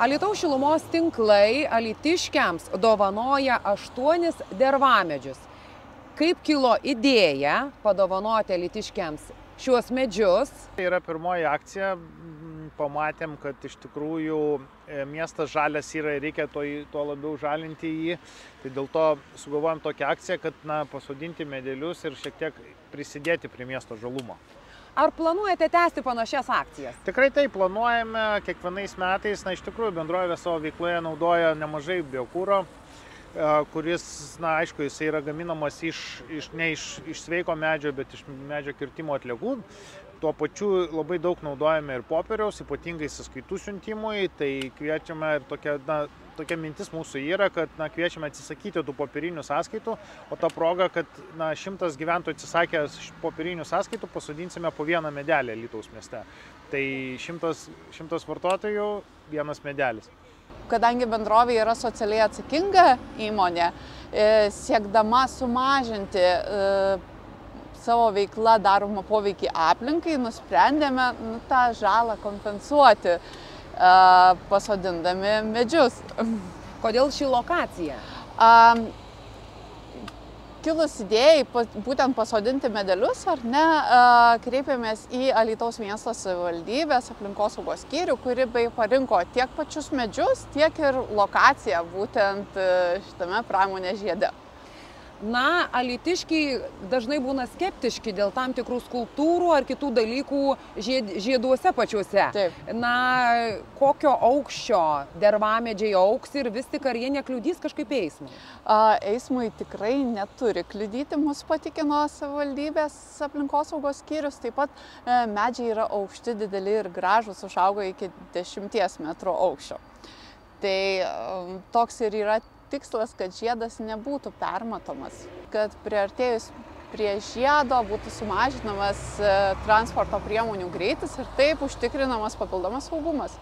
Alytaus šilumos tinklai alytiškiams dovanoja 8 dervamedžius. Kaip kilo idėja padovanoti alytiškiams šiuos medžius? Tai yra pirmoji akcija. Pamatėm, kad iš tikrųjų miestas žalias yra ir reikia tuo labiau žalinti jį. Tai dėl to sugalvojom tokią akciją, kad pasodinti medelius ir šiek tiek prisidėti prie miesto žalumo. Ar planuojate tęsti panašias akcijas? Tikrai tai planuojame kiekvienais metais. Iš tikrųjų bendrovė savo veikloje naudoja nemažai biokuro, kuris, aišku, jisai yra gaminamas ne iš sveiko medžio, bet iš medžio kirtimo atliekų. Tuo pačiu labai daug naudojame ir popieriaus, ypatingai sąskaitų siuntimui, tai kviečiame ir tokia mintis mūsų yra, kad kviečiame atsisakyti tų popierinių sąskaitų, o ta proga, kad 100 gyventojų atsisakę popierinių sąskaitų, pasodinsime po vieną medelį Alytaus mieste. Tai 100 vartotojų, vienas medelis. Kadangi bendrovė yra socialiai atsakinga įmonė, siekdama sumažinti savo veiklą daromą poveikį aplinkai, nusprendėme tą žalą kompensuoti, pasodindami medžius. Kodėl ši lokacija? Kilus idėjai būtent pasodinti medelius, ar ne, kreipėmės į Alytaus miesto savivaldybės aplinkosaugos skyrių, kuri parinko tiek pačius medžius, tiek ir lokaciją būtent šitame pramonės žiede. Alytiškiai dažnai būna skeptiški dėl tam tikrų skulptūrų ar kitų dalykų žieduose pačiuose. Taip. Kokio aukščio dervamedžiai augs ir vis tik ar jie nekliudys kažkaip eismui? Eismui tikrai neturi kliudyti, mus patikino savivaldybės aplinkosaugos skyrius. Taip pat medžiai yra aukšti, dideli ir gražūs, užauga iki 10 metrų aukščio. Tai toks ir yra tikslas, kad žiedas nebūtų permatomas, kad priartėjus prie žiedo būtų sumažinamas transporto priemonių greitis ir taip užtikrinamas papildomas saugumas.